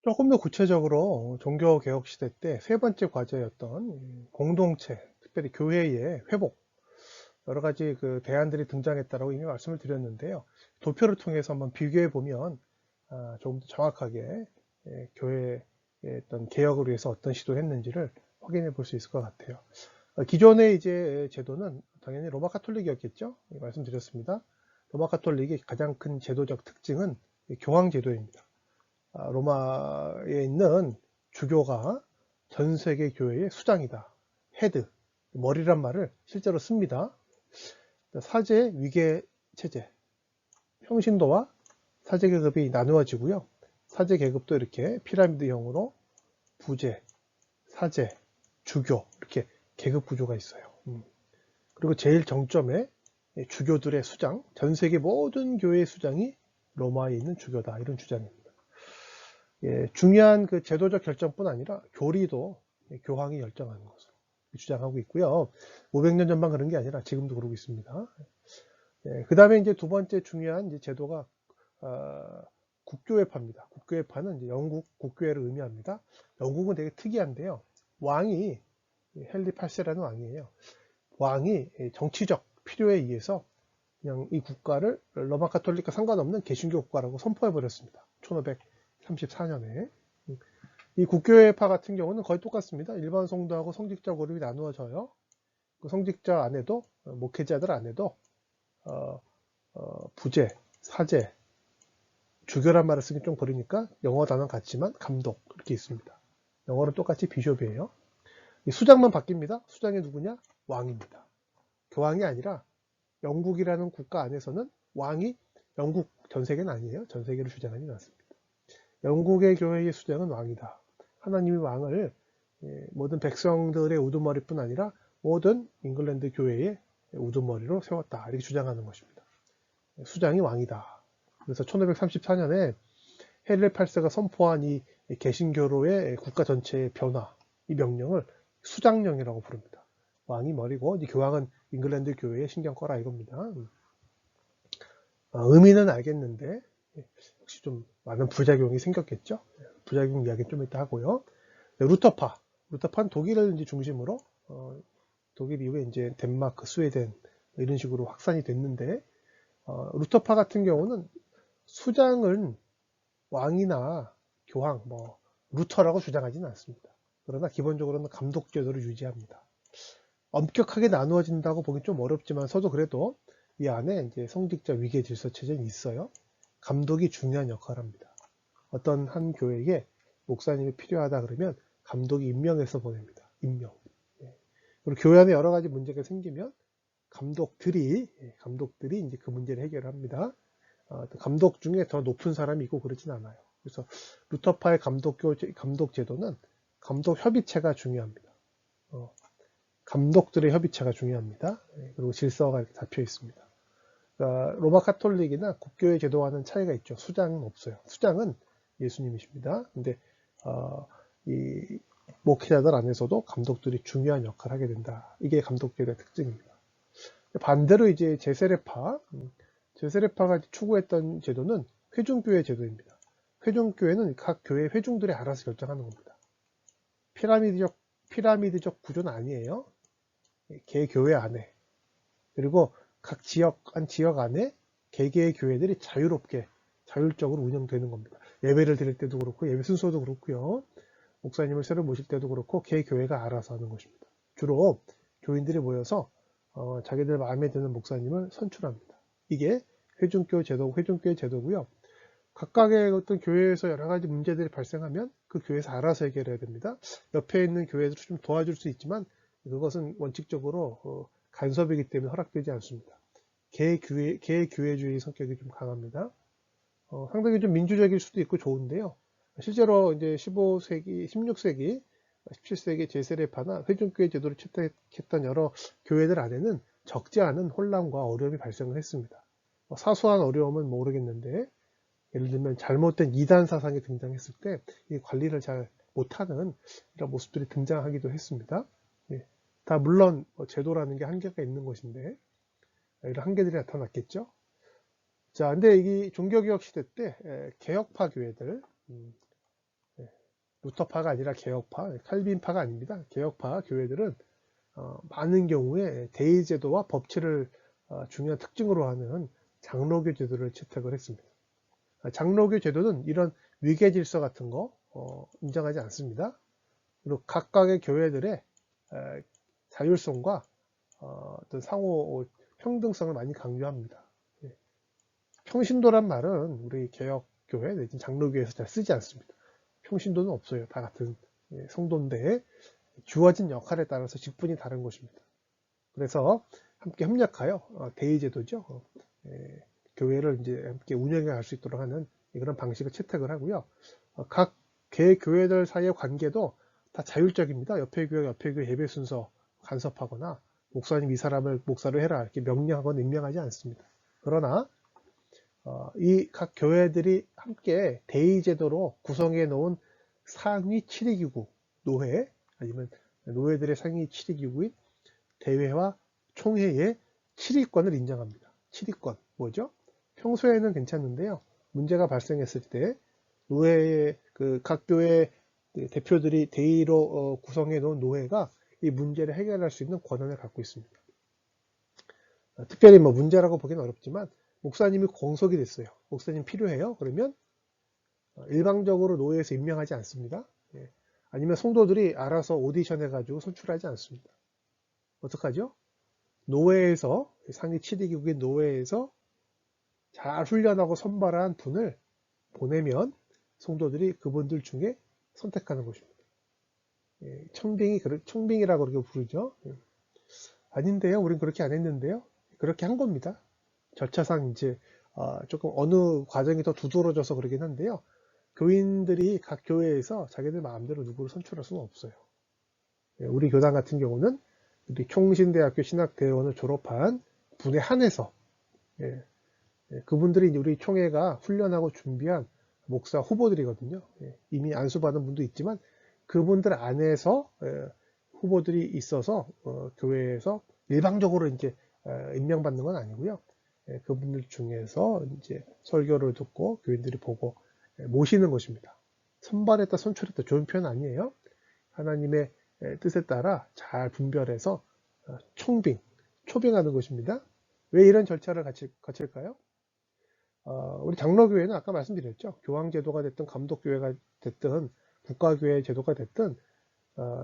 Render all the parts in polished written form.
조금 더 구체적으로 종교개혁 시대 때 세 번째 과제였던 공동체, 특별히 교회의 회복, 여러 가지 그 대안들이 등장했다라고 이미 말씀을 드렸는데요. 도표를 통해서 한번 비교해 보면 조금 더 정확하게 교회의 어떤 개혁을 위해서 어떤 시도를 했는지를 확인해 볼 수 있을 것 같아요. 기존의 이제 제도는 당연히 로마 카톨릭이었겠죠. 말씀드렸습니다. 로마 카톨릭의 가장 큰 제도적 특징은 교황 제도입니다. 로마에 있는 주교가 전 세계 교회의 수장이다. 헤드, 머리란 말을 실제로 씁니다. 사제, 위계 체제, 평신도와 사제 계급이 나누어지고요. 사제 계급도 이렇게 피라미드형으로 부제, 사제, 주교 이렇게 계급 구조가 있어요. 그리고 제일 정점에 주교들의 수장, 전 세계 모든 교회의 수장이 로마에 있는 주교다. 이런 주장입니다. 중요한 그 제도적 결정뿐 아니라 교리도 교황이 결정하는 것으로 주장하고 있고요. 500년 전만 그런 게 아니라 지금도 그러고 있습니다. 그 다음에 이제 두 번째 중요한 이제 제도가 국교회파입니다. 국교회파는 이제 영국 국교회를 의미합니다. 영국은 되게 특이한데요. 왕이 헨리 8세라는 왕이에요. 왕이 정치적 필요에 의해서 그냥 이 국가를 로마 카톨릭과 상관없는 개신교 국가라고 선포해 버렸습니다. 1534년에. 이 국교회파 같은 경우는 거의 똑같습니다. 일반 성도하고 성직자 그룹이 나누어져요. 그 성직자 안에도 목회자들 안에도 부제, 사제, 주교란 말을 쓰기 좀 그러니까 영어 단어는 같지만 감독 이렇게 있습니다. 영어는 똑같이 비숍이에요. 이 수장만 바뀝니다. 수장이 누구냐? 왕입니다. 교황이 아니라 영국이라는 국가 안에서는 왕이 영국 전 세계는 아니에요. 전 세계를 주장하지 않습니다. 영국의 교회의 수장은 왕이다. 하나님이 왕을 모든 백성들의 우두머리뿐 아니라 모든 잉글랜드 교회의 우두머리로 세웠다. 이렇게 주장하는 것입니다. 수장이 왕이다. 그래서 1534년에 헨리 8세가 선포한 이 개신교로의 국가 전체의 변화, 이 명령을 수장령이라고 부릅니다. 왕이 머리고 이 교황은 잉글랜드 교회에 신경 꺼라 이겁니다. 의미는 알겠는데 역시 좀 많은 부작용이 생겼겠죠. 부작용 이야기는 좀 이따 하고요. 루터파는 독일을 이제 중심으로 독일 이후에 이제 덴마크, 스웨덴 이런 식으로 확산이 됐는데 루터파 같은 경우는 수장은 왕이나 교황, 루터라고 주장하지는 않습니다. 그러나 기본적으로는 감독 제도를 유지합니다. 엄격하게 나누어진다고 보기 좀 어렵지만서도 그래도 이 안에 이제 성직자 위계 질서 체제는 있어요. 감독이 중요한 역할을 합니다. 어떤 한 교회에 목사님이 필요하다 그러면 감독이 임명해서 보냅니다. 임명. 그리고 교회 안에 여러 가지 문제가 생기면 감독들이 이제 그 문제를 해결합니다. 감독 중에 더 높은 사람이 있고 그러진 않아요. 그래서 루터파의 감독 제도는 감독 협의체가 중요합니다. 감독들의 협의체가 중요합니다. 그리고 질서가 이렇게 잡혀 있습니다. 그러니까 로마 카톨릭이나 국교의 제도와는 차이가 있죠. 수장은 없어요. 수장은 예수님이십니다. 근데 이 목회자들 안에서도 감독들이 중요한 역할을 하게 된다. 이게 감독 제도의 특징입니다. 반대로 이제 제세례파가 추구했던 제도는 회중교회 제도입니다. 회중교회는 각 교회 회중들이 알아서 결정하는 겁니다. 피라미드적 구조는 아니에요. 개교회 안에 그리고 각 한 지역 안에 개개의 교회들이 자율적으로 운영되는 겁니다. 예배를 드릴 때도 그렇고 예배 순서도 그렇고요. 목사님을 새로 모실 때도 그렇고 개교회가 알아서 하는 것입니다. 주로 교인들이 모여서 자기들 마음에 드는 목사님을 선출합니다. 이게 회중교회 제도고요. 각각의 어떤 교회에서 여러 가지 문제들이 발생하면 그 교회에서 알아서 해결해야 됩니다. 옆에 있는 교회들을 좀 도와줄 수 있지만 그것은 원칙적으로 간섭이기 때문에 허락되지 않습니다. 개교회주의 성격이 좀 강합니다. 상당히 좀 민주적일 수도 있고 좋은데요. 실제로 이제 15세기, 16세기, 17세기 제세례파나 회중교회 제도를 채택했던 여러 교회들 안에는 적지 않은 혼란과 어려움이 발생을 했습니다. 사소한 어려움은 모르겠는데 예를 들면 잘못된 이단 사상이 등장했을 때 이 관리를 잘 못하는 이런 모습들이 등장하기도 했습니다. 다 물론 제도라는 게 한계가 있는 것인데 이런 한계들이 나타났겠죠. 자, 근데 이 종교개혁 시대 때 개혁파 교회들, 루터파가 아니라 개혁파, 칼빈파가 아닙니다. 개혁파 교회들은 많은 경우에 대의제도와 법치를 중요한 특징으로 하는 장로교 제도를 채택을 했습니다. 장로교 제도는 이런 위계 질서 같은 거 인정하지 않습니다. 그리고 각각의 교회들의 자율성과 어떤 상호 평등성을 많이 강조합니다. 예. 평신도란 말은 우리 개혁교회 내지 장로교회에서 잘 쓰지 않습니다. 평신도는 없어요. 다 같은 성도인데 주어진 역할에 따라서 직분이 다른 것입니다. 그래서 함께 협력하여 대의제도죠. 교회를 이제 함께 운영해 갈 수 있도록 하는 그런 방식을 채택을 하고요. 각 개교회들 사이의 관계도 다 자율적입니다. 옆에 교회 예배 순서 간섭하거나 목사님 이 사람을 목사로 해라 이렇게 명령하거나 임명하지 않습니다. 그러나 이 각 교회들이 함께 대의제도로 구성해 놓은 상위 7위기구 노회 아니면 노회들의 상위 7위기구인 대회와 총회의 7위권을 인정합니다. 7위권 뭐죠? 평소에는 괜찮은데요. 문제가 발생했을 때 노회의 각 교회 대표들이 대의로 구성해 놓은 노회가 이 문제를 해결할 수 있는 권한을 갖고 있습니다. 특별히 뭐 문제라고 보기는 어렵지만 목사님이 공석이 됐어요. 목사님 필요해요? 그러면 일방적으로 노회에서 임명하지 않습니다. 아니면 성도들이 알아서 오디션 해가지고 선출하지 않습니다. 어떡하죠? 노회에서 상위 7위기구인 노회에서 잘 훈련하고 선발한 분을 보내면 성도들이 그분들 중에 선택하는 것입니다. 청빙이라고 그렇게 부르죠. 아닌데요. 우린 그렇게 안 했는데요. 그렇게 한 겁니다. 절차상 이제 조금 어느 과정이 더 두드러져서 그러긴 한데요. 교인들이 각 교회에서 자기들 마음대로 누구를 선출할 수는 없어요. 우리 교단 같은 경우는 우리 총신대학교 신학대원을 졸업한 분에 한해서 그분들이 우리 총회가 훈련하고 준비한 목사 후보들이거든요. 이미 안수받은 분도 있지만 그분들 안에서 후보들이 있어서 교회에서 일방적으로 이제 임명받는 건 아니고요. 그분들 중에서 이제 설교를 듣고 교인들이 보고 모시는 것입니다. 선발했다, 선출했다 좋은 표현 아니에요. 하나님의 뜻에 따라 잘 분별해서 초빙하는 것입니다. 왜 이런 절차를 거칠까요? 우리 장로교회는 아까 말씀드렸죠. 교황제도가 됐든 감독교회가 됐든 국가교회 제도가 됐든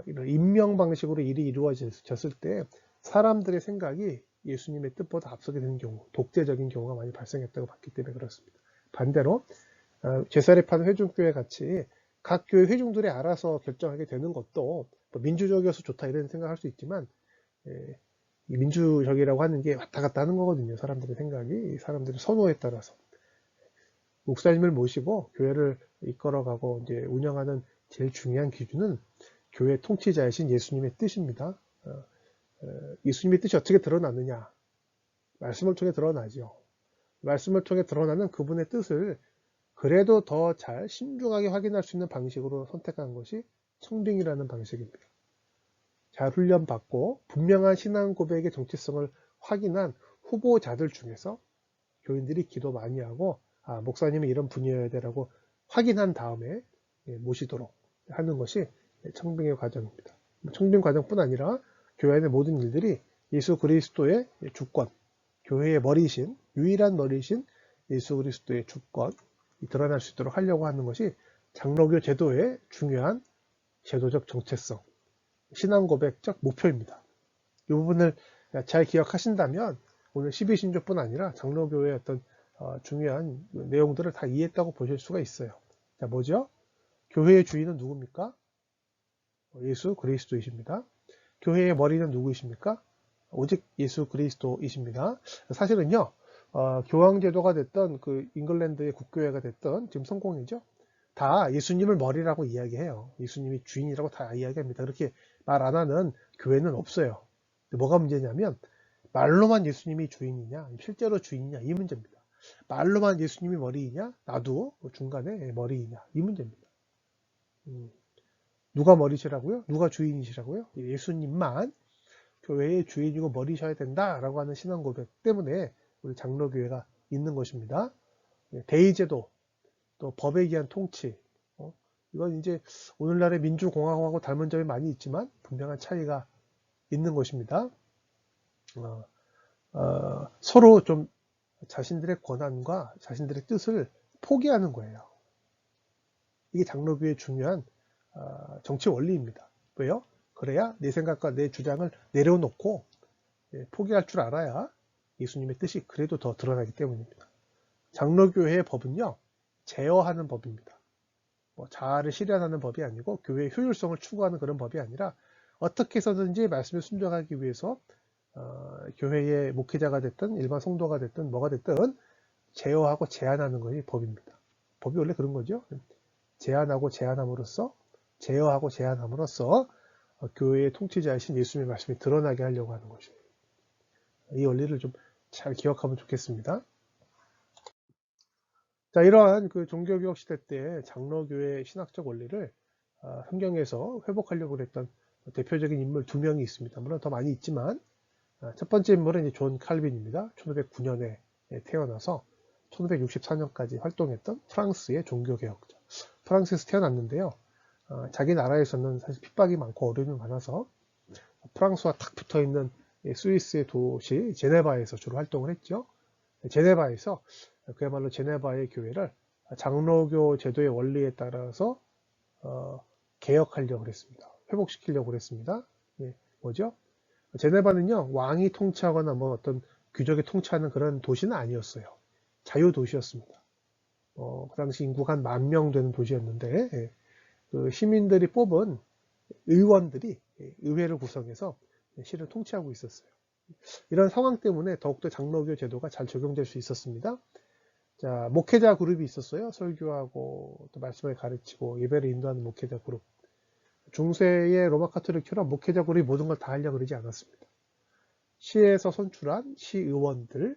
이런 임명 방식으로 일이 이루어졌을 때 사람들의 생각이 예수님의 뜻보다 앞서게 되는 경우, 독재적인 경우가 많이 발생했다고 봤기 때문에 그렇습니다. 반대로 제사례판 회중교회 같이 각 교회 회중들이 알아서 결정하게 되는 것도 민주적이어서 좋다 이런 생각할 수 있지만 이 민주적이라고 하는 게 왔다 갔다 하는 거거든요. 사람들의 생각이 사람들의 선호에 따라서 목사님을 모시고 교회를 이끌어가고 이제 운영하는 제일 중요한 기준은 교회 통치자이신 예수님의 뜻입니다. 예수님의 뜻이 어떻게 드러나느냐? 말씀을 통해 드러나죠. 말씀을 통해 드러나는 그분의 뜻을 그래도 더 잘 신중하게 확인할 수 있는 방식으로 선택한 것이 청빙이라는 방식입니다. 잘 훈련받고 분명한 신앙 고백의 정체성을 확인한 후보자들 중에서 교인들이 기도 많이 하고 목사님이 이런 분이어야 되라고 확인한 다음에 모시도록 하는 것이 청빙의 과정입니다. 청빙 과정뿐 아니라 교회 안의 모든 일들이 예수 그리스도의 주권, 교회의 머리이신 유일한 머리이신 예수 그리스도의 주권이 드러날 수 있도록 하려고 하는 것이 장로교 제도의 중요한 제도적 정체성, 신앙 고백적 목표입니다. 이 부분을 잘 기억하신다면 오늘 12신조뿐 아니라 장로교회의 어떤 중요한 내용들을 다 이해했다고 보실 수가 있어요. 자, 뭐죠? 교회의 주인은 누굽니까? 예수 그리스도이십니다. 교회의 머리는 누구이십니까? 오직 예수 그리스도이십니다. 사실은요, 교황제도가 됐던 그 잉글랜드의 국교회가 됐던 지금 성공이죠. 다 예수님을 머리라고 이야기해요. 예수님이 주인이라고 다 이야기합니다. 그렇게 말 안 하는 교회는 없어요. 뭐가 문제냐면 말로만 예수님이 주인이냐, 실제로 주인이냐 이 문제입니다. 말로만 예수님이 머리이냐, 나도 중간에 머리이냐 이 문제입니다. 누가 머리시라고요? 누가 주인이시라고요? 예수님만 교회의 주인이고 머리셔야 된다라고 하는 신앙 고백 때문에 우리 장로교회가 있는 것입니다. 대의제도, 또 법에 의한 통치, 이건 이제 오늘날의 민주공화국하고 닮은 점이 많이 있지만 분명한 차이가 있는 것입니다. 서로 좀 자신들의 권한과 자신들의 뜻을 포기하는 거예요. 이게 장로교의 중요한 정치 원리입니다. 왜요? 그래야 내 생각과 내 주장을 내려놓고 포기할 줄 알아야 예수님의 뜻이 그래도 더 드러나기 때문입니다. 장로교회의 법은요, 제어하는 법입니다. 자아를 실현하는 법이 아니고 교회의 효율성을 추구하는 그런 법이 아니라 어떻게 해서든지 말씀에 순종하기 위해서 교회의 목회자가 됐든 일반 성도가 됐든 뭐가 됐든 제어하고 제한하는 것이 법입니다. 법이 원래 그런 거죠. 제한하고 제한함으로써 제어하고 제한함으로써 교회의 통치자이신 예수님의 말씀이 드러나게 하려고 하는 것입니다. 이 원리를 좀 잘 기억하면 좋겠습니다. 자, 이러한 그 종교개혁 시대 때 장로교의 신학적 원리를 성경에서 회복하려고 했던 대표적인 인물 2명이 있습니다. 물론 더 많이 있지만 첫 번째 인물은 이제 존 칼빈입니다. 1509년에 태어나서 1564년까지 활동했던 프랑스의 종교개혁자. 프랑스에서 태어났는데요. 자기 나라에서는 사실 핍박이 많고 어려움이 많아서 프랑스와 탁 붙어있는 스위스의 도시 제네바에서 주로 활동을 했죠. 제네바에서 그야말로 제네바의 교회를 장로교 제도의 원리에 따라서 개혁하려고 했습니다. 회복시키려고 했습니다. 뭐죠? 제네바는요, 왕이 통치하거나 뭐 어떤 귀족이 통치하는 그런 도시는 아니었어요. 자유도시였습니다. 그 당시 인구가 한 10,000명 되는 도시였는데, 그 시민들이 뽑은 의원들이 의회를 구성해서 시를 통치하고 있었어요. 이런 상황 때문에 더욱더 장로교 제도가 잘 적용될 수 있었습니다. 자, 목회자 그룹이 있었어요. 설교하고 또 말씀을 가르치고 예배를 인도하는 목회자 그룹. 중세의 로마 카톨릭처럼 목회자 그룹이 모든 걸 다 하려고 그러지 않았습니다. 시에서 선출한 시의원들,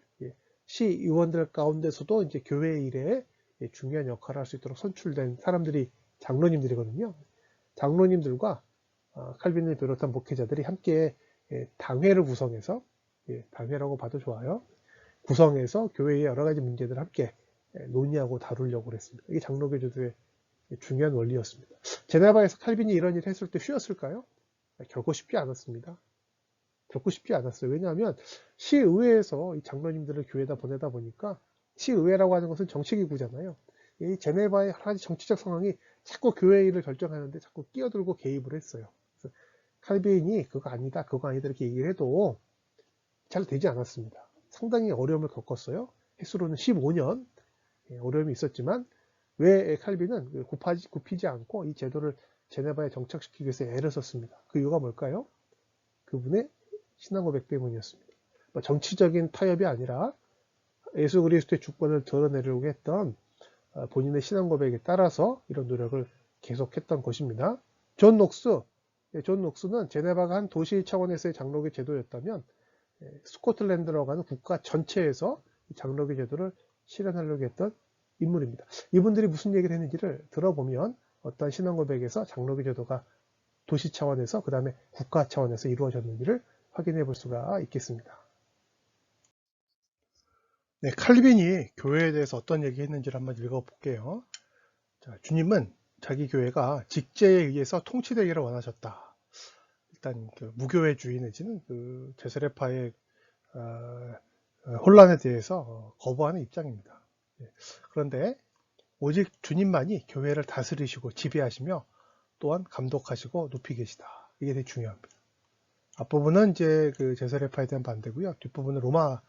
시의원들 가운데서도 이제 교회 일에 중요한 역할을 할 수 있도록 선출된 사람들이 장로님들이거든요. 장로님들과 칼빈을 비롯한 목회자들이 함께 당회를 구성해서, 당회라고 봐도 좋아요. 구성해서 교회의 여러 가지 문제들을 함께 논의하고 다루려고 그랬습니다. 이게 장로교 제도의 중요한 원리였습니다. 제네바에서 칼빈이 이런 일을 했을 때 쉬웠을까요? 결코 쉽지 않았습니다. 결코 쉽지 않았어요. 왜냐하면 시의회에서 이 장로님들을 교회에다 보내다 보니까 시의회라고 하는 것은 정치기구잖아요. 이 제네바의 여러 가지 정치적 상황이 자꾸 교회 일을 결정하는데 자꾸 끼어들고 개입을 했어요. 그래서 칼빈이 그거 아니다, 그거 아니다 이렇게 얘기를 해도 잘 되지 않았습니다. 상당히 어려움을 겪었어요. 횟수로는 15년 어려움이 있었지만 왜 칼빈은 굽히지 않고 이 제도를 제네바에 정착시키기 위해서 애를 썼습니다. 그 이유가 뭘까요? 그분의 신앙 고백 때문이었습니다. 정치적인 타협이 아니라 예수 그리스도의 주권을 드러내려고 했던 본인의 신앙 고백에 따라서 이런 노력을 계속했던 것입니다. 존 녹스는 제네바가 한 도시 차원에서의 장로교 제도였다면 스코틀랜드라고 하는 국가 전체에서 장로교 제도를 실현하려고 했던 인물입니다. 이분들이 무슨 얘기를 했는지를 들어보면 어떤 신앙 고백에서 장로교 제도가 도시 차원에서 그 다음에 국가 차원에서 이루어졌는지를 확인해 볼 수가 있겠습니다. 네, 칼빈이 교회에 대해서 어떤 얘기 했는지를 한번 읽어볼게요. 자, 주님은 자기 교회가 직제에 의해서 통치되기를 원하셨다. 일단 그 무교회주의 내지는 그 제세례파의 혼란에 대해서 거부하는 입장입니다. 그런데 오직 주님만이 교회를 다스리시고 지배하시며 또한 감독하시고 높이 계시다. 이게 되게 중요합니다. 앞부분은 이제 그 제세례파에 대한 반대고요. 뒷부분은 로마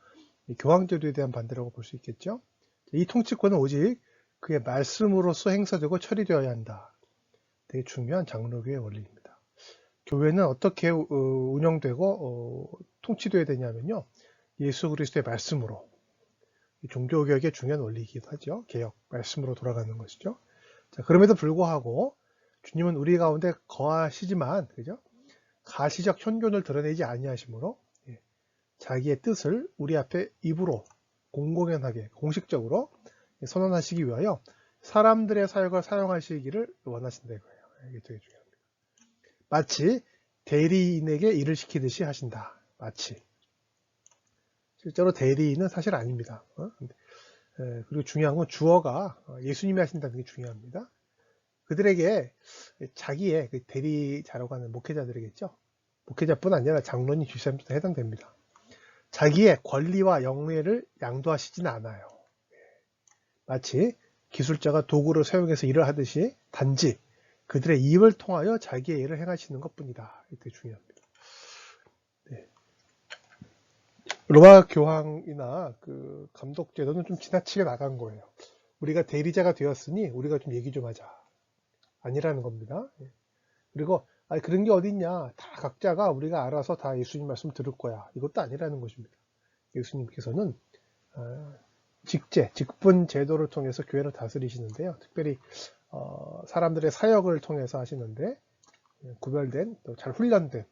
교황제도에 대한 반대라고 볼 수 있겠죠. 이 통치권은 오직 그의 말씀으로서 행사되고 처리되어야 한다. 되게 중요한 장로교의 원리입니다. 교회는 어떻게 운영되고 통치되어야 되냐면요. 예수 그리스도의 말씀으로, 종교개혁의 중요한 원리이기도 하죠. 개혁, 말씀으로 돌아가는 것이죠. 자, 그럼에도 불구하고 주님은 우리 가운데 거하시지만, 그죠? 가시적 현존을 드러내지 아니하시므로 자기의 뜻을 우리 앞에 입으로 공공연하게 공식적으로 선언하시기 위하여 사람들의 사역을 사용하시기를 원하신다 이거예요. 이게 되게 중요합니다. 마치 대리인에게 일을 시키듯이 하신다. 마치. 실제로 대리인은 사실 아닙니다. 그리고 중요한 건 주어가 예수님이 하신다는 게 중요합니다. 그들에게 자기의 그 대리자라고 하는 목회자들이겠죠. 목회자뿐 아니라 장로님, 집사님도 해당됩니다. 자기의 권리와 영예를 양도하시진 않아요. 마치 기술자가 도구를 사용해서 일을 하듯이 단지 그들의 입을 통하여 자기의 일을 행하시는 것뿐이다. 이게 중요합니다. 네. 로마 교황이나 그 감독 제도는 좀 지나치게 나간 거예요. 우리가 대리자가 되었으니 우리가 좀 얘기 좀 하자. 아니라는 겁니다. 그리고 그런 게 어딨냐. 다 각자가 우리가 알아서 다 예수님 말씀 들을 거야. 이것도 아니라는 것입니다. 예수님께서는 직분 제도를 통해서 교회를 다스리시는데요. 특별히 사람들의 사역을 통해서 하시는데 구별된 또 잘 훈련된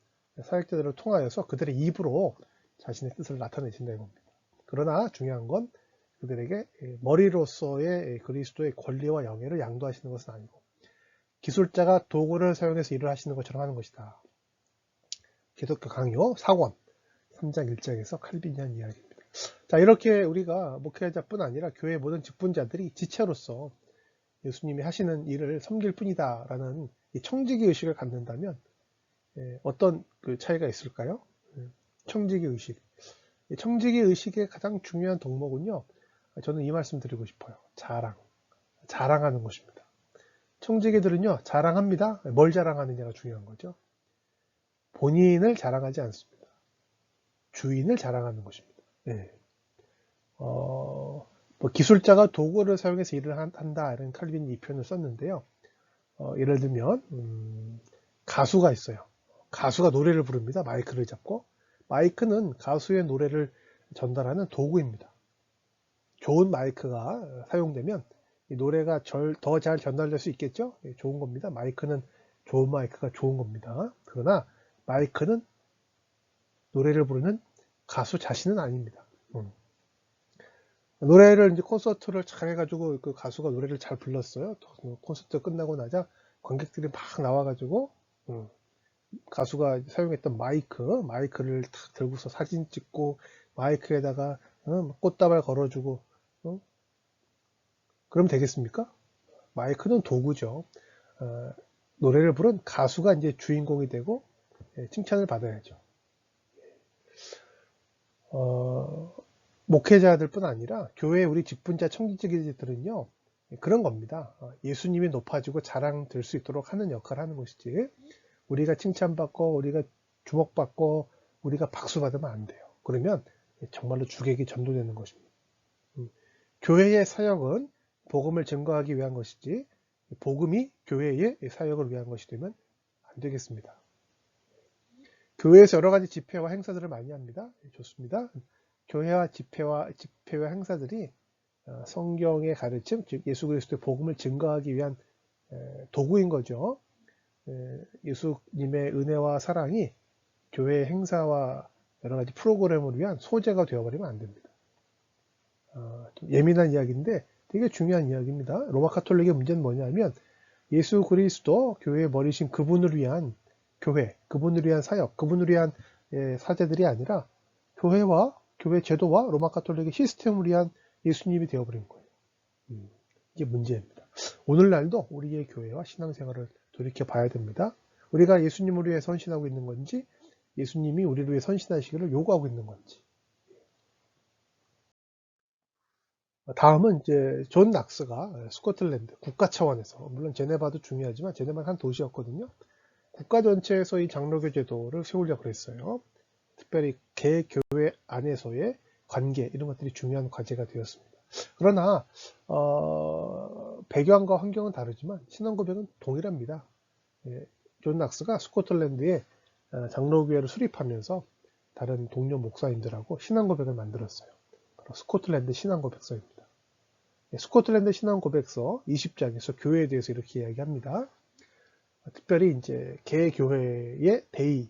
사역자들을 통하여서 그들의 입으로 자신의 뜻을 나타내신다는 겁니다. 그러나 중요한 건 그들에게 머리로서의 그리스도의 권리와 영예를 양도하시는 것은 아니고 기술자가 도구를 사용해서 일을 하시는 것처럼 하는 것이다. 기독교 강요 4권 3장 1장에서 칼빈이 한 이야기입니다. 자, 이렇게 우리가 목회자뿐 아니라 교회의 모든 직분자들이 지체로서 예수님이 하시는 일을 섬길 뿐이다 라는 청지기 의식을 갖는다면 어떤 그 차이가 있을까요? 청지기 의식. 청지기 의식의 가장 중요한 덕목은요, 저는 이 말씀 드리고 싶어요. 자랑하는 것입니다. 청지기들은요, 자랑합니다. 뭘 자랑하느냐가 중요한 거죠. 본인을 자랑하지 않습니다. 주인을 자랑하는 것입니다. 네. 뭐 기술자가 도구를 사용해서 일을 한다 이런 칼빈이 이 표현을 썼는데요. 예를 들면 가수가 있어요. 가수가 노래를 부릅니다. 마이크를 잡고. 마이크는 가수의 노래를 전달하는 도구입니다. 좋은 마이크가 사용되면 이 노래가 더 잘 전달될 수 있겠죠? 좋은 겁니다. 마이크는 좋은 마이크가 좋은 겁니다. 그러나 마이크는 노래를 부르는 가수 자신은 아닙니다. 노래를 이제 콘서트를 잘 해가지고 그 가수가 노래를 잘 불렀어요. 콘서트 끝나고 나자 관객들이 막 나와가지고 가수가 사용했던 마이크를 탁 들고서 사진 찍고 마이크에다가 꽃다발 걸어주고 그럼 되겠습니까? 마이크는 도구죠. 노래를 부른 가수가 이제 주인공이 되고 칭찬을 받아야죠. 목회자들뿐 아니라 교회의 우리 직분자 청지기들은요 그런 겁니다. 예수님이 높아지고 자랑될 수 있도록 하는 역할을 하는 것이지 우리가 칭찬받고 우리가 주목받고 우리가 박수 받으면 안 돼요. 그러면 정말로 주객이 전도되는 것입니다. 교회의 사역은 복음을 증거하기 위한 것이지 복음이 교회의 사역을 위한 것이 되면 안 되겠습니다. 교회에서 여러 가지 집회와 행사들을 많이 합니다. 좋습니다. 교회와 집회와 행사들이 성경의 가르침, 즉 예수 그리스도의 복음을 증거하기 위한 도구인 거죠. 예수님의 은혜와 사랑이 교회의 행사와 여러 가지 프로그램을 위한 소재가 되어버리면 안 됩니다. 좀 예민한 이야기인데 되게 중요한 이야기입니다. 로마 카톨릭의 문제는 뭐냐면 예수 그리스도 교회의 머리신 그분을 위한 교회, 그분을 위한 사역, 그분을 위한 사제들이 아니라 교회와 교회 제도와 로마 카톨릭의 시스템을 위한 예수님이 되어버린 거예요. 이게 문제입니다. 오늘날도 우리의 교회와 신앙생활을 돌이켜 봐야 됩니다. 우리가 예수님을 위해 선신하고 있는 건지 예수님이 우리를 위해 선신하시기를 요구하고 있는 건지. 다음은 이제 존 낙스가 스코틀랜드 국가 차원에서 물론 제네바도 중요하지만 제네바는 한 도시였거든요. 국가 전체에서 이 장로교 제도를 세우려고 그랬어요. 특별히 개교회 안에서의 관계 이런 것들이 중요한 과제가 되었습니다. 그러나 배경과 환경은 다르지만 신앙 고백은 동일합니다. 존 낙스가 스코틀랜드에 장로교회를 수립하면서 다른 동료 목사님들하고 신앙 고백을 만들었어요. 바로 스코틀랜드 신앙 고백서입니다. 스코틀랜드 신앙 고백서 20장에서 교회에 대해서 이렇게 이야기합니다. 특별히 이제 개교회의 대의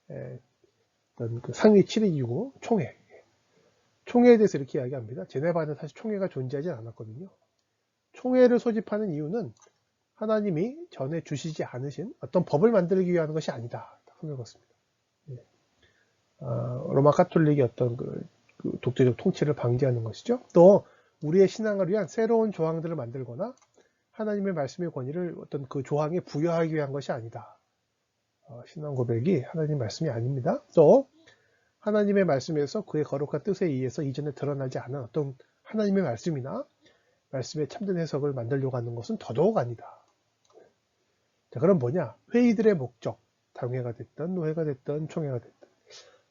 그 상위 7위기구 총회에 대해서 이렇게 이야기합니다. 제네바는 사실 총회가 존재하지 않았거든요. 총회를 소집하는 이유는 하나님이 전에 주시지 않으신 어떤 법을 만들기 위한 것이 아니다. 설명했습니다. 로마 카톨릭의 어떤 그 독재적 통치를 방지하는 것이죠. 또 우리의 신앙을 위한 새로운 조항들을 만들거나 하나님의 말씀의 권위를 어떤 그 조항에 부여하기 위한 것이 아니다. 신앙 고백이 하나님 말씀이 아닙니다. 또 하나님의 말씀에서 그의 거룩한 뜻에 의해서 이전에 드러나지 않은 어떤 하나님의 말씀이나 말씀의 참된 해석을 만들려고 하는 것은 더더욱 아니다. 자, 그럼 뭐냐? 회의들의 목적, 당회가 됐든 노회가 됐든 총회가 됐든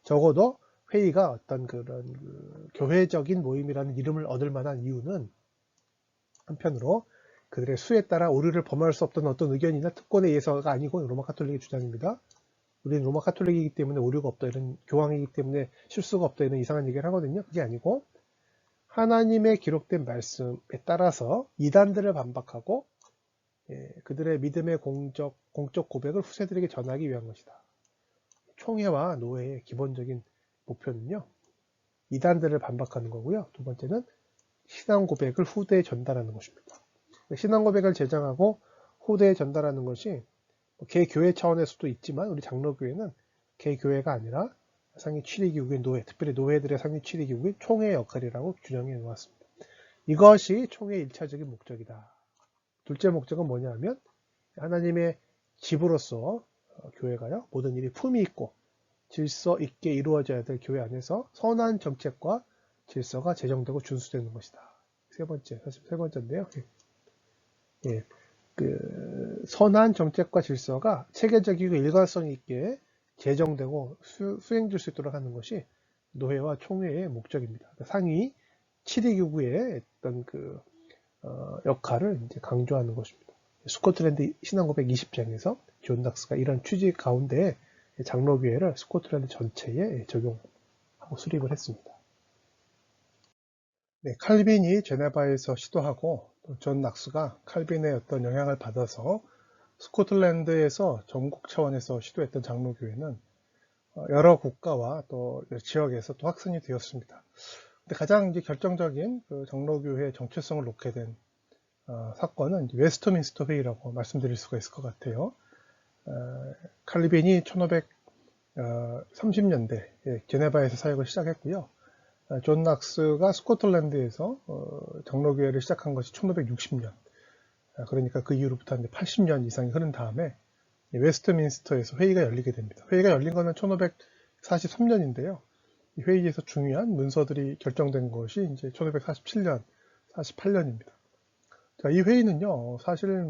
적어도 회의가 어떤 그런 교회적인 모임이라는 이름을 얻을 만한 이유는 한편으로 그들의 수에 따라 오류를 범할 수 없던 어떤 의견이나 특권에 의해서가 아니고 로마 카톨릭의 주장입니다. 우리는 로마 카톨릭이기 때문에 오류가 없다, 이런 교황이기 때문에 실수가 없다, 이런 이상한 얘기를 하거든요. 그게 아니고 하나님의 기록된 말씀에 따라서 이단들을 반박하고 그들의 믿음의 공적 고백을 후세들에게 전하기 위한 것이다. 총회와 노회의 기본적인 목표는요, 이단들을 반박하는 거고요. 두 번째는 신앙 고백을 후대에 전달하는 것입니다. 신앙 고백을 제정하고 후대에 전달하는 것이 개교회 차원에서도 있지만 우리 장로교회는 개교회가 아니라 상위 7위기구의 노회, 특별히 노회들의 상위 7위기구의 총회의 역할이라고 규정해 놓았습니다. 이것이 총회의 1차적인 목적이다. 둘째 목적은 뭐냐면 하나님의 집으로서 교회가요, 모든 일이 품위 있고 질서 있게 이루어져야 될 교회 안에서 선한 정책과 질서가 제정되고 준수되는 것이다. 사실 세 번째인데요. 선한 정책과 질서가 체계적이고 일관성 있게 제정되고 수행될 수 있도록 하는 것이 노회와 총회의 목적입니다. 상위 7위기구의 어떤 역할을 이제 강조하는 것입니다. 스코틀랜드 신앙고백 20장에서 존 낙스가 이런 취지 가운데 장로교회를 스코틀랜드 전체에 적용하고 수립을 했습니다. 네, 칼빈이 제네바에서 시도하고 존 낙스가 칼빈의 어떤 영향을 받아서 스코틀랜드에서 전국 차원에서 시도했던 장로교회는 여러 국가와 또 지역에서 또 확산이 되었습니다. 근데 가장 이제 결정적인 장로교회의 정체성을 놓게 된 사건은 웨스트민스터 회의라고 말씀드릴 수가 있을 것 같아요. 칼빈이 1530년대 제네바에서 사역을 시작했고요. 존 낙스가 스코틀랜드에서 장로교회를 시작한 것이 1560년. 그러니까 그 이후로부터 80년 이상이 흐른 다음에 웨스트민스터에서 회의가 열리게 됩니다. 회의가 열린 것은 1543년인데요. 이 회의에서 중요한 문서들이 결정된 것이 이제 1547년, 48년입니다. 자, 이 회의는요, 사실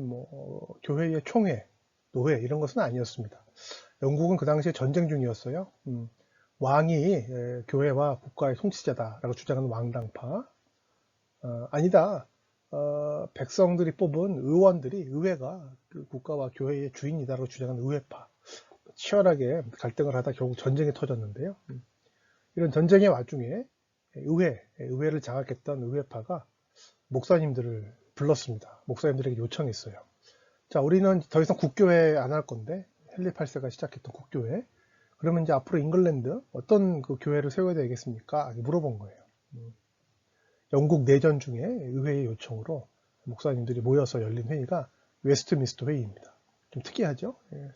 교회의 총회, 노회 이런 것은 아니었습니다. 영국은 그 당시에 전쟁 중이었어요. 왕이 교회와 국가의 통치자다라고 주장하는 왕당파. 아니다. 백성들이 뽑은 의회가 그 국가와 교회의 주인이다라고 주장하는 의회파. 치열하게 갈등을 하다 결국 전쟁이 터졌는데요. 이런 전쟁의 와중에 의회를 장악했던 의회파가 목사님들을 불렀습니다. 목사님들에게 요청했어요. 자, 우리는 더 이상 국교회 안 할 건데, 헨리 8세가 시작했던 국교회. 그러면 이제 앞으로 잉글랜드 어떤 그 교회를 세워야 되겠습니까? 물어본 거예요. 영국 내전 중에 의회의 요청으로 목사님들이 모여서 열린 회의가 웨스트민스터 회의입니다. 좀 특이하죠? 예.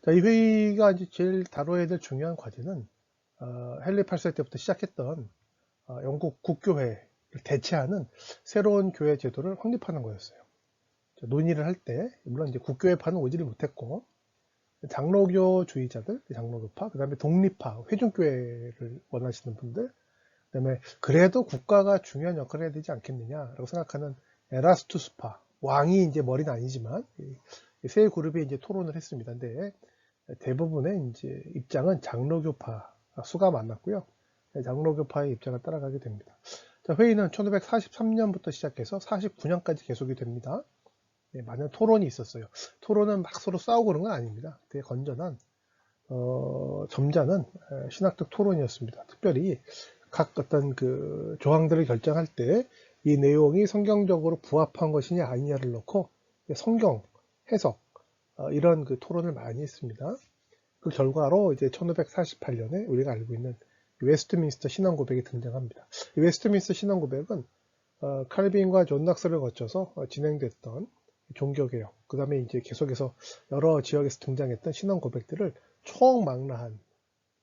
자, 이 회의가 이제 제일 다뤄야 될 중요한 과제는 헨리 8세 때부터 시작했던 영국 국교회를 대체하는 새로운 교회 제도를 확립하는 거였어요. 논의를 할 때 물론 이제 국교회파는 오지를 못했고 장로교주의자들, 장로교파, 그 다음에 독립파, 회중교회를 원하시는 분들, 그 다음에 그래도 국가가 중요한 역할을 해야 되지 않겠느냐라고 생각하는 에라스투스파, 왕이 이제 머리는 아니지만 세 그룹이 이제 토론을 했습니다. 근데 대부분의 이제 입장은 장로교파 수가 많았고요. 장로교파의 입장을 따라가게 됩니다. 자, 회의는 1543년부터 시작해서 49년까지 계속이 됩니다. 많은 토론이 있었어요. 토론은 막 서로 싸우고 그런 건 아닙니다. 되게 건전한 점잖은 신학적 토론이었습니다. 특별히 각 어떤 그 조항들을 결정할 때 이 내용이 성경적으로 부합한 것이냐 아니냐를 놓고 성경 해석 이런 그 토론을 많이 했습니다. 그 결과로 이제 1548년에 우리가 알고 있는 웨스트민스터 신앙 고백이 등장합니다. 이 웨스트민스터 신앙 고백은 칼빈과 존 낙스를 거쳐서 진행됐던 종교개혁, 그 다음에 이제 계속해서 여러 지역에서 등장했던 신앙 고백들을 총망라한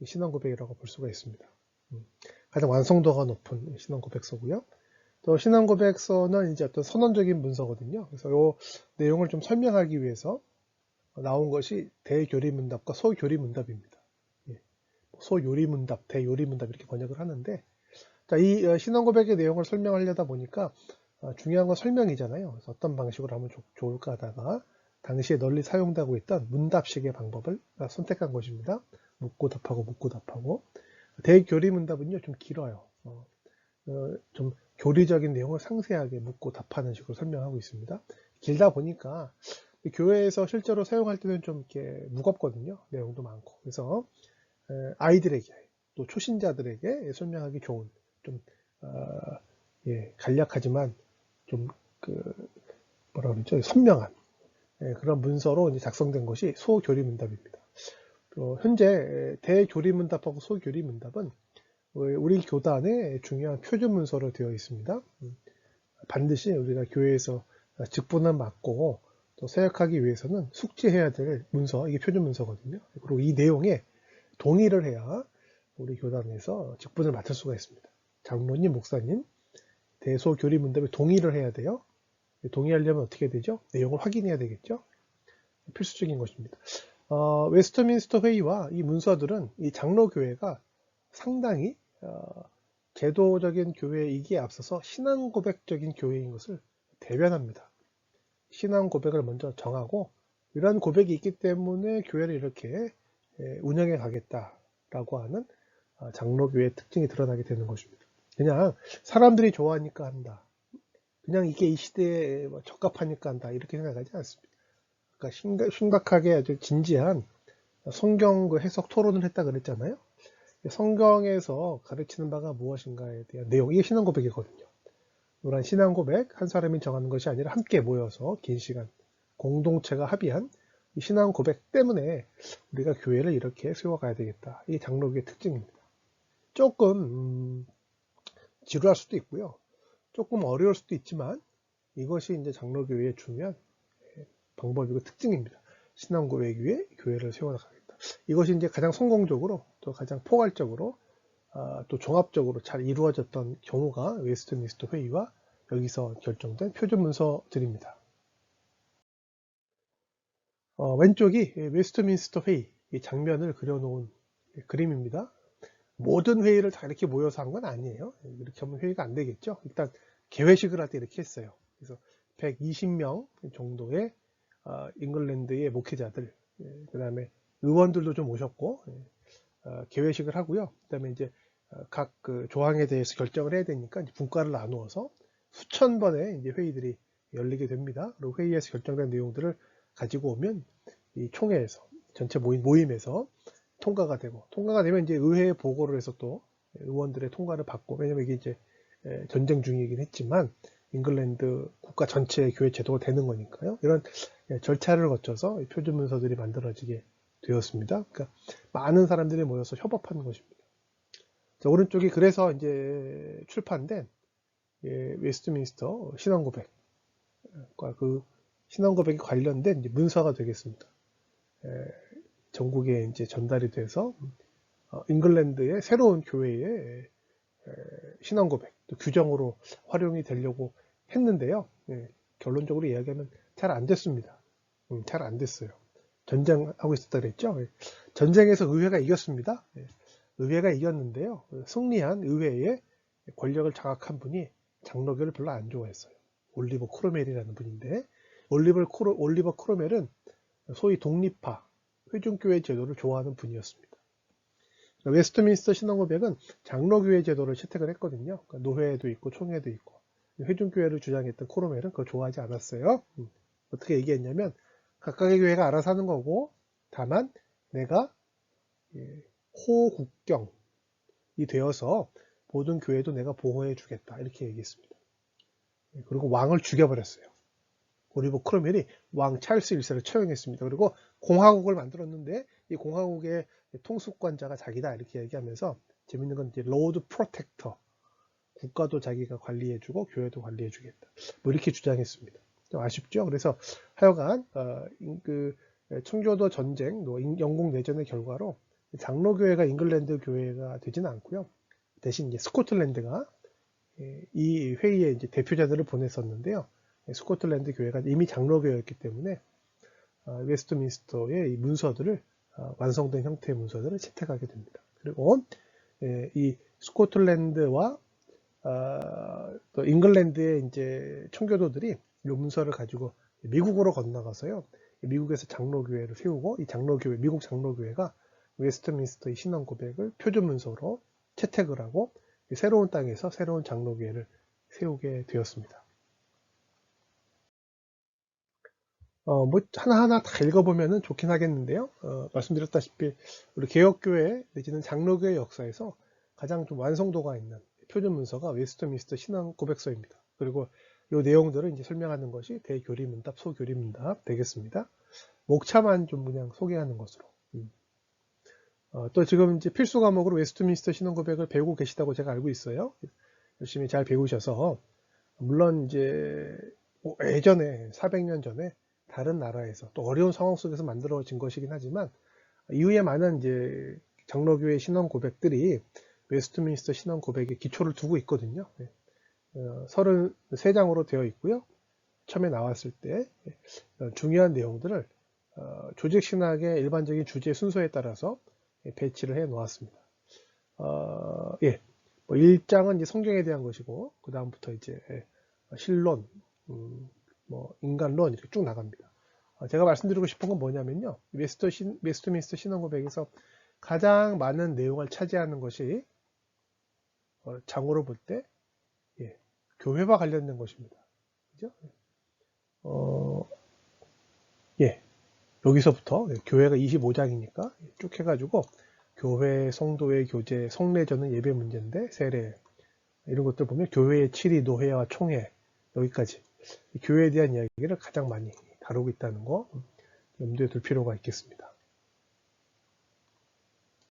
신앙 고백이라고 볼 수가 있습니다. 가장 완성도가 높은 신앙 고백서고요. 또 신앙고백서는 이제 어떤 선언적인 문서거든요. 그래서 이 내용을 좀 설명하기 위해서 나온 것이 대교리문답과 소교리문답입니다. 예. 소요리문답, 대요리문답 이렇게 번역을 하는데, 자, 이 신앙고백의 내용을 설명하려다 보니까 중요한 건 설명이잖아요. 그래서 어떤 방식으로 하면 좋을까 하다가 당시에 널리 사용되고 있던 문답식의 방법을 선택한 것입니다. 묻고 답하고 묻고 답하고. 대교리문답은요 좀 길어요. 좀 교리적인 내용을 상세하게 묻고 답하는 식으로 설명하고 있습니다. 길다 보니까 교회에서 실제로 사용할 때는 좀 이렇게 무겁거든요. 내용도 많고. 그래서 아이들에게 또 초신자들에게 설명하기 좋은 좀 간략하지만 좀 뭐라 그러죠? 선명한 그런 문서로 이제 작성된 것이 소교리문답입니다. 현재 대교리문답하고 소교리문답은 우리 교단의 중요한 표준 문서로 되어 있습니다. 반드시 우리가 교회에서 직분을 맡고 또 사역하기 위해서는 숙지해야 될 문서, 이게 표준 문서거든요. 그리고 이 내용에 동의를 해야 우리 교단에서 직분을 맡을 수가 있습니다. 장로님, 목사님, 대소교리문답에 동의를 해야 돼요. 동의하려면 어떻게 되죠? 내용을 확인해야 되겠죠? 필수적인 것입니다. 웨스트민스터 회의와 이 문서들은 이 장로교회가 상당히 제도적인 교회이기에 앞서서 신앙고백적인 교회인 것을 대변합니다. 신앙고백을 먼저 정하고 이런 고백이 있기 때문에 교회를 이렇게 운영해 가겠다라고 하는 장로교회의 특징이 드러나게 되는 것입니다. 그냥 사람들이 좋아하니까 한다. 그냥 이게 이 시대에 적합하니까 한다. 이렇게 생각하지 않습니다. 그러니까 심각하게 아주 진지한 성경 해석 토론을 했다 그랬잖아요. 성경에서 가르치는 바가 무엇인가에 대한 내용, 이게 신앙고백이거든요. 이런 신앙고백, 한 사람이 정하는 것이 아니라 함께 모여서 긴 시간 공동체가 합의한 이 신앙고백 때문에 우리가 교회를 이렇게 세워가야 되겠다. 이게 장로교의 특징입니다. 조금 지루할 수도 있고요. 조금 어려울 수도 있지만 이것이 이제 장로교회의 중요한 방법이고 특징입니다. 신앙고백 위에 교회를 세워나가겠다. 이것이 이제 가장 성공적으로 또 가장 포괄적으로 또 종합적으로 잘 이루어졌던 경우가 웨스트민스터 회의와 여기서 결정된 표준 문서들입니다. 왼쪽이 웨스트민스터 회의 장면을 그려놓은 그림입니다. 모든 회의를 다 이렇게 모여서 한 건 아니에요. 이렇게 하면 회의가 안 되겠죠. 일단 개회식을 할 때 이렇게 했어요. 그래서 120명 정도의 잉글랜드의 목회자들, 그 다음에 의원들도 좀 오셨고 개회식을 하고요. 그 다음에 이제 각 조항에 대해서 결정을 해야 되니까 이제 분과를 나누어서 수천 번의 이제 회의들이 열리게 됩니다. 그리고 회의에서 결정된 내용들을 가지고 오면 이 총회에서 전체 모임에서 통과가 되고, 통과가 되면 이제 의회에 보고를 해서 또 의원들의 통과를 받고, 왜냐면 이게 이제 전쟁 중이긴 했지만 잉글랜드 국가 전체의 교회 제도가 되는 거니까요. 이런 절차를 거쳐서 표준 문서들이 만들어지게 되었습니다. 그러니까 많은 사람들이 모여서 협업하는 것입니다. 자, 오른쪽이 그래서 이제 출판된 웨스트민스터 신앙고백과 그 신앙고백에 관련된 이제 문서가 되겠습니다. 전국에 이제 전달이 돼서 잉글랜드의 새로운 교회의 신앙고백, 또 규정으로 활용이 되려고 했는데요. 결론적으로 이야기하면 잘 안 됐습니다. 잘 안 됐어요. 전쟁하고 있었다 그랬죠. 전쟁에서 의회가 이겼습니다. 의회가 이겼는데요. 승리한 의회의 권력을 장악한 분이 장로교를 별로 안 좋아했어요. 올리버 크로멜이라는 분인데, 올리버 크로멜은 소위 독립파, 회중교회 제도를 좋아하는 분이었습니다. 웨스트민스터 신앙고백은 장로교회 제도를 채택을 했거든요. 그러니까 노회도 있고 총회도 있고. 회중교회를 주장했던 크로멜은 그걸 좋아하지 않았어요. 어떻게 얘기했냐면 각각의 교회가 알아서 하는 거고, 다만 내가 호국경이 되어서 모든 교회도 내가 보호해 주겠다, 이렇게 얘기했습니다. 그리고 왕을 죽여버렸어요. 올리버 크로멜이 왕 찰스 1세를 처형했습니다. 그리고 공화국을 만들었는데 이 공화국의 통수권자가 자기다, 이렇게 얘기하면서 재밌는 건 이제 로드 프로텍터, 국가도 자기가 관리해주고 교회도 관리해주겠다, 뭐 이렇게 주장했습니다. 좀 아쉽죠. 그래서 하여간 청교도 전쟁, 영국 내전의 결과로 장로교회가 잉글랜드 교회가 되지는 않고요. 대신 이제 스코틀랜드가 이 회의에 이제 대표자들을 보냈었는데요. 스코틀랜드 교회가 이미 장로교회였기 때문에 웨스트민스터의 이 문서들을 완성된 형태의 문서들을 채택하게 됩니다. 그리고 이 스코틀랜드와 또 잉글랜드의 이제 청교도들이 이 문서를 가지고 미국으로 건너가서요. 미국에서 장로교회를 세우고 이 장로교회, 미국 장로교회가 웨스트민스터의 신앙 고백을 표준 문서로 채택을 하고 새로운 땅에서 새로운 장로교회를 세우게 되었습니다. 뭐 하나하나 다 읽어보면 좋긴 하겠는데요. 말씀드렸다시피 우리 개혁교회 내지는 장로교회 역사에서 가장 좀 완성도가 있는 표준 문서가 웨스트민스터 신앙 고백서입니다. 그리고 이 내용들을 이제 설명하는 것이 대교리문답, 소교리문답 되겠습니다. 목차만 좀 그냥 소개하는 것으로. 또 지금 이제 필수 과목으로 웨스트민스터 신앙 고백을 배우고 계시다고 제가 알고 있어요. 열심히 잘 배우셔서 물론 이제 예전에 400년 전에 다른 나라에서 또 어려운 상황 속에서 만들어진 것이긴 하지만 이후에 많은 이제 장로교회 신앙 고백들이 웨스트민스터 신앙 고백의 기초를 두고 있거든요. 33장으로 되어 있고요. 처음에 나왔을 때 중요한 내용들을 조직 신학의 일반적인 주제 순서에 따라서 배치를 해 놓았습니다. 뭐 1장은 이제 성경에 대한 것이고 그 다음부터 이제 신론, 뭐 인간론 이렇게 쭉 나갑니다. 제가 말씀드리고 싶은 건 뭐냐면요. 웨스트민스터 신앙 고백에서 가장 많은 내용을 차지하는 것이 장으로 볼 때 교회와 관련된 것입니다. 그죠? 여기서부터 교회가 25장이니까 쭉 해가지고 교회, 성도의 교제, 성례전은 예배 문제인데 세례 이런 것들 보면 교회의 치리, 노회와 총회 여기까지 교회에 대한 이야기를 가장 많이 다루고 있다는 거 염두에 둘 필요가 있겠습니다.